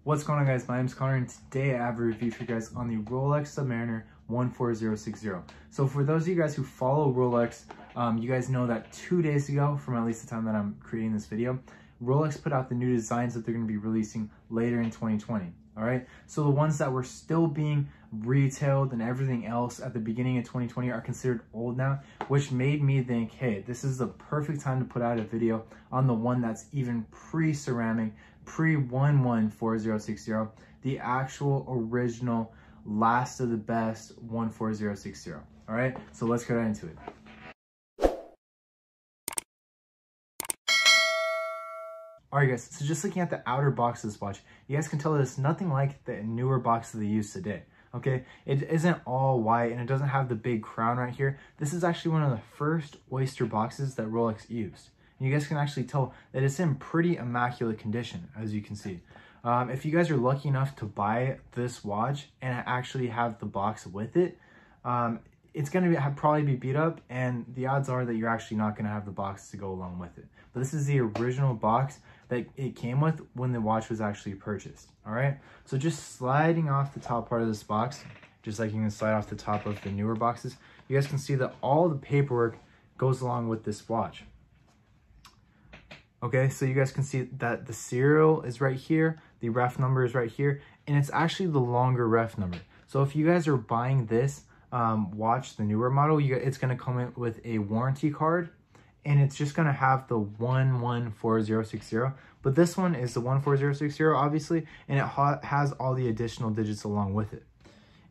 What's going on, guys? My name is Connor, and today I have a review for you guys on the Rolex Submariner 14060. So for those of you guys who follow Rolex, you guys know that 2 days ago, from at least the time that I'm creating this video, Rolex put out the new designs that they're going to be releasing later in 2020. All right, so the ones that were still being retailed and everything else at the beginning of 2020 are considered old now, which made me think, hey, this is the perfect time to put out a video on the one that's even pre-ceramic, pre-14060, the actual original last of the best 14060. All right, so let's get right into it. Alright guys, so just looking at the outer box of this watch, you guys can tell that it's nothing like the newer box that they use today. Okay, it isn't all white and it doesn't have the big crown right here. This is actually one of the first oyster boxes that Rolex used. And you guys can actually tell that it's in pretty immaculate condition, as you can see. If you guys are lucky enough to buy this watch and actually have the box with it, it's going to probably be beat up, and the odds are that you're actually not going to have the box to go along with it. But this is the original box that it came with when the watch was actually purchased. All right, so just sliding off the top part of this box, just like you can slide off the top of the newer boxes, you guys can see that all the paperwork goes along with this watch. Okay, so you guys can see that the serial is right here, the ref number is right here, and it's actually the longer ref number. So if you guys are buying this watch, the newer model, it's going to come in with a warranty card, and it's just going to have the 14060, but this one is the 14060 obviously, and it has all the additional digits along with it.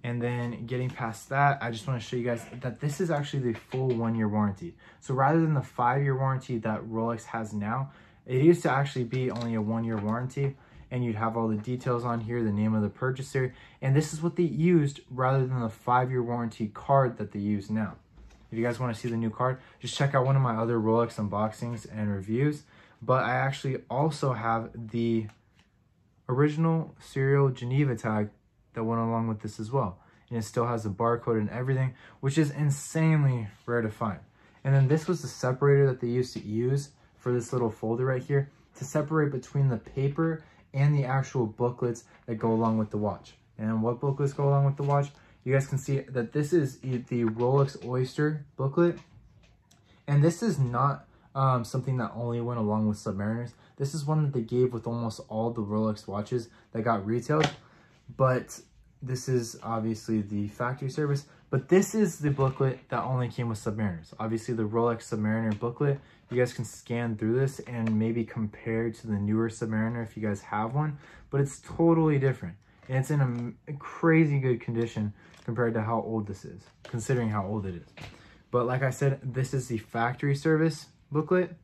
And then getting past that, I just want to show you guys that this is actually the full 1-year warranty. So rather than the 5-year warranty that Rolex has now, it used to actually be only a 1-year warranty, and you'd have all the details on here, the name of the purchaser, and this is what they used rather than the 5-year warranty card that they use now. If you guys want to see the new card, just check out one of my other Rolex unboxings and reviews. But I actually also have the original serial Geneva tag that went along with this as well. And it still has the barcode and everything, which is insanely rare to find. And then this was the separator that they used to use for this little folder right here to separate between the paper and the actual booklets that go along with the watch. And what booklets go along with the watch? You guys can see that this is the Rolex Oyster booklet. And this is not something that only went along with Submariners. This is one that they gave with almost all the Rolex watches that got retailed. But this is obviously the factory service. But this is the booklet that only came with Submariners. Obviously the Rolex Submariner booklet, you guys can scan through this and maybe compare to the newer Submariner if you guys have one. But it's totally different. And it's in a crazy good condition compared to how old this is, considering how old it is. But like I said, this is the factory service booklet.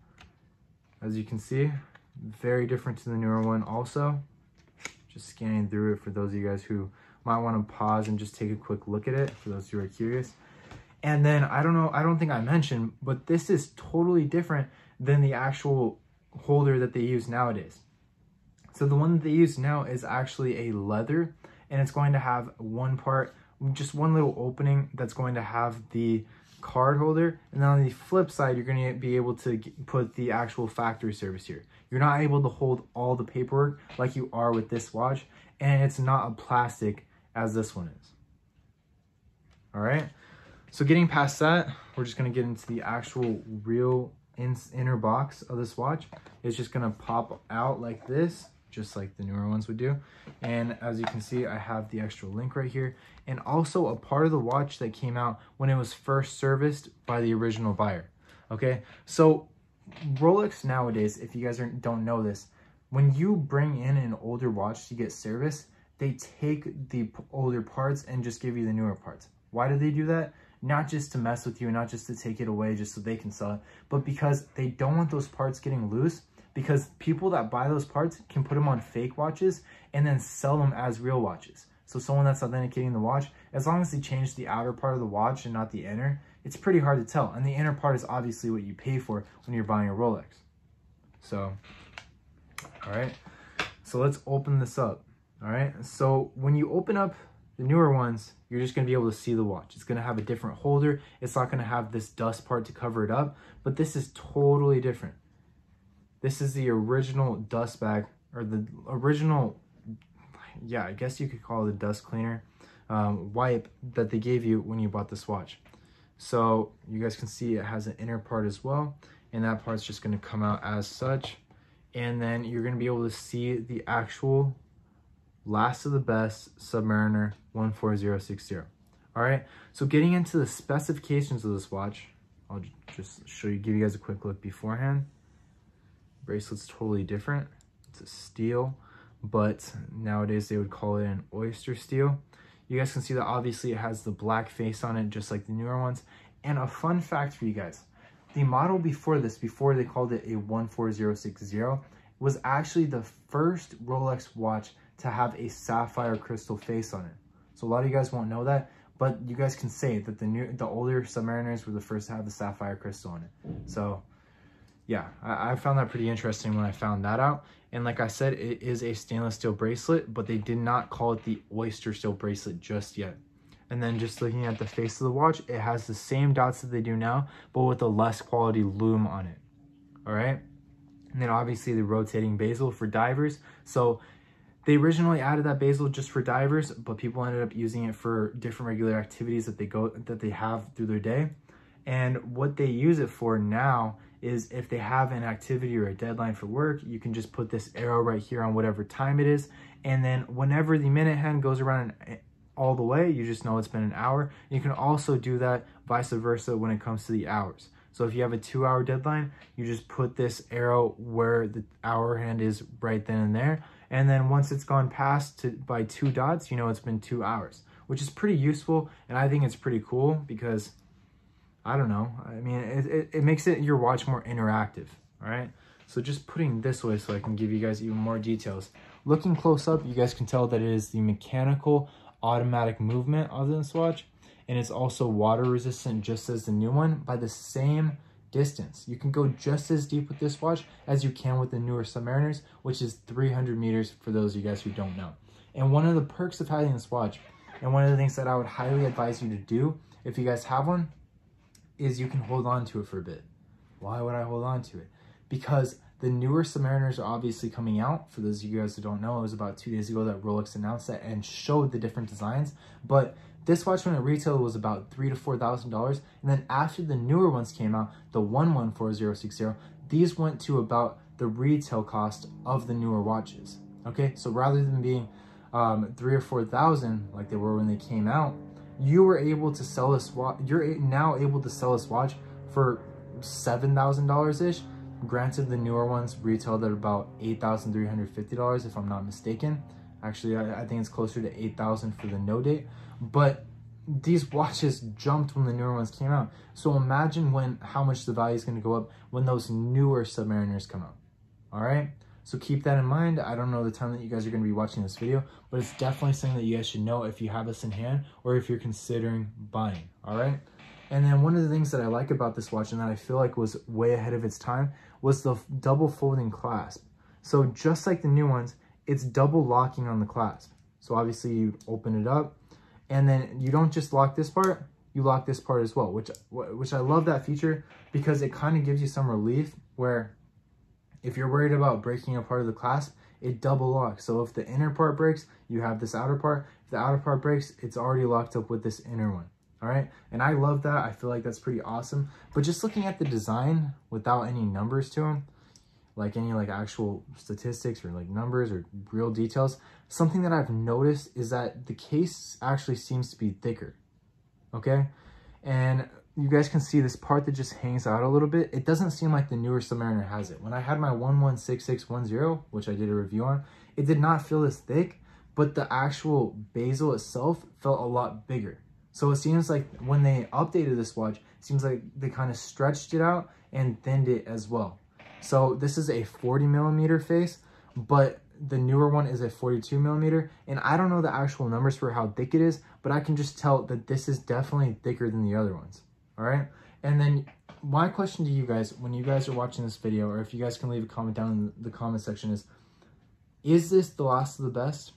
As you can see, very different to the newer one also. Just scanning through it for those of you guys who might want to pause and just take a quick look at it, for those who are curious. And then, I don't think I mentioned, but this is totally different than the actual holder that they use nowadays. So the one that they use now is actually a leather, and it's going to have one part, just one little opening that's going to have the card holder, and then on the flip side you're going to be able to put the actual factory service here. You're not able to hold all the paperwork like you are with this watch, and it's not a plastic as this one is. All right, so getting past that, we're just going to get into the actual real inner box of this watch. It's just going to pop out like this, just like the newer ones would do. And as you can see, I have the extra link right here, and also a part of the watch that came out when it was first serviced by the original buyer. Okay, so Rolex nowadays, if you guys don't know this, when you bring in an older watch to get service, they take the older parts and just give you the newer parts. Why do they do that? Not just to mess with you, not just to take it away just so they can sell it, but because they don't want those parts getting loose, because people that buy those parts can put them on fake watches and then sell them as real watches. So someone that's authenticating the watch, as long as they change the outer part of the watch and not the inner, it's pretty hard to tell. And the inner part is obviously what you pay for when you're buying a Rolex. So, all right, so let's open this up. All right, so when you open up the newer ones, you're just going to be able to see the watch. It's going to have a different holder. It's not going to have this dust part to cover it up, but this is totally different. This is the original dust bag, or the original yeah, I guess you could call it a dust cleaner wipe that they gave you when you bought this watch. So you guys can see it has an inner part as well, and that part's just going to come out as such. And then you're going to be able to see the actual last of the best Submariner 14060. All right, so getting into the specifications of this watch, I'll just give you guys a quick look beforehand. Bracelet's totally different. It's a steel, but nowadays they would call it an oyster steel. You guys can see that obviously it has the black face on it, just like the newer ones. And a fun fact for you guys, the model before this, before they called it a 14060, was actually the first Rolex watch to have a sapphire crystal face on it. So a lot of you guys won't know that, but you guys can say that the older Submariners were the first to have the sapphire crystal on it. So yeah, I found that pretty interesting when I found that out. And like I said, it is a stainless steel bracelet, but they did not call it the oyster steel bracelet just yet. And then just looking at the face of the watch, it has the same dots that they do now, but with a less quality lume on it. All right. And then obviously the rotating bezel for divers. So they originally added that bezel just for divers, but people ended up using it for different regular activities that they have through their day. And what they use it for now is if they have an activity or a deadline for work, you can just put this arrow right here on whatever time it is. And then whenever the minute hand goes around all the way, you just know it's been an hour. You can also do that vice versa when it comes to the hours. So if you have a 2-hour deadline, you just put this arrow where the hour hand is right then and there. And then once it's gone past by 2 dots, you know it's been 2 hours, which is pretty useful. And I think it's pretty cool because, I don't know, I mean, it makes your watch more interactive, all right? So just putting this way so I can give you guys even more details. Looking close up, you guys can tell that it is the mechanical automatic movement of this watch, and it's also water resistant just as the new one by the same distance. You can go just as deep with this watch as you can with the newer Submariners, which is 300 meters for those of you guys who don't know. And one of the perks of having this watch, and one of the things that I would highly advise you to do if you guys have one, is you can hold on to it for a bit. Why would I hold on to it? Because the newer Submariners are obviously coming out. For those of you guys who don't know, it was about 2 days ago that Rolex announced that and showed the different designs. But this watch when it retailed was about $3,000 to $4,000. And then after the newer ones came out, the 14060, these went to about the retail cost of the newer watches. Okay, so rather than being 3,000 or 4,000 like they were when they came out, you were able to sell this watch. You're now able to sell this watch for $7,000 ish. Granted, the newer ones retailed at about $8,350 if I'm not mistaken. Actually, I think it's closer to $8,000 for the no date. But these watches jumped when the newer ones came out. So imagine how much the value is going to go up when those newer Submariners come out. All right. So keep that in mind. I don't know the time that you guys are going to be watching this video, but it's definitely something that you guys should know if you have this in hand or if you're considering buying. All right. And then one of the things that I like about this watch and that I feel like was way ahead of its time was the double folding clasp. So just like the new ones, it's double locking on the clasp. So obviously you open it up and then you don't just lock this part, you lock this part as well, which I love that feature because it kind of gives you some relief where if you're worried about breaking a part of the clasp, it double locks. So if the inner part breaks, you have this outer part. If the outer part breaks, it's already locked up with this inner one. All right, and I love that. I feel like that's pretty awesome. But just looking at the design without any numbers to them, like any like actual statistics or like numbers or real details, something that I've noticed is that the case actually seems to be thicker. Okay, and you guys can see this part that just hangs out a little bit. It doesn't seem like the newer Submariner has it. When I had my 116610, which I did a review on, it did not feel as thick, but the actual bezel itself felt a lot bigger. So it seems like when they updated this watch, it seems like they kind of stretched it out and thinned it as well. So this is a 40 millimeter face, but the newer one is a 42 millimeter. And I don't know the actual numbers for how thick it is, but I can just tell that this is definitely thicker than the other ones. All right. And then my question to you guys, when you guys are watching this video, or if you guys can leave a comment down in the comment section is this the last of the best?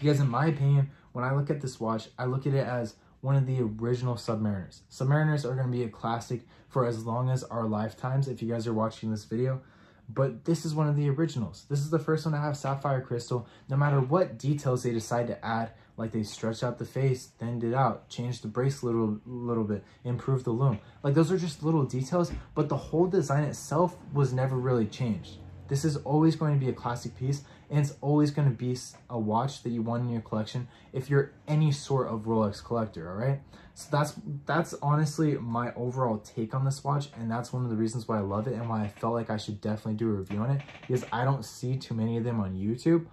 Because in my opinion, when I look at this watch, I look at it as one of the original Submariners. Submariners are going to be a classic for as long as our lifetimes if you guys are watching this video. but this is one of the originals. This is the first one to have sapphire crystal. No matter what details they decide to add, like they stretched out the face, thinned it out, changed the bracelet a little bit, improved the lume. Like those are just little details, but the whole design itself was never really changed. This is always going to be a classic piece, and it's always going to be a watch that you want in your collection if you're any sort of Rolex collector, all right? So that's honestly my overall take on this watch, and that's one of the reasons why I love it and why I felt like I should definitely do a review on it, because I don't see too many of them on YouTube.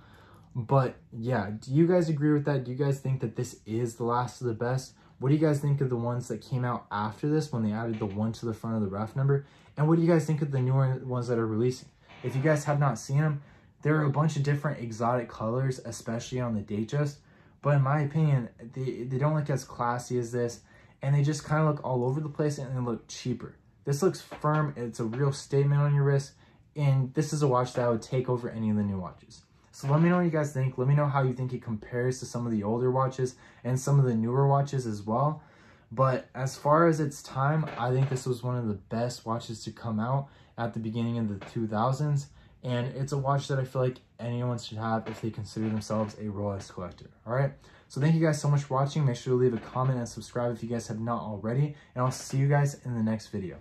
But yeah, do you guys agree with that? Do you guys think that this is the last of the best? What do you guys think of the ones that came out after this when they added the 1 to the front of the ref number? And what do you guys think of the newer ones that are releasing? If you guys have not seen them, there are a bunch of different exotic colors, especially on the Datejust. But in my opinion, they don't look as classy as this, and they just kind of look all over the place and they look cheaper. This looks firm, it's a real statement on your wrist, and this is a watch that I would take over any of the new watches. So let me know what you guys think. Let me know how you think it compares to some of the older watches and some of the newer watches as well. But as far as its time, I think this was one of the best watches to come out at the beginning of the 2000s. And it's a watch that I feel like anyone should have if they consider themselves a Rolex collector. All right. So thank you guys so much for watching. Make sure to leave a comment and subscribe if you guys have not already. And I'll see you guys in the next video.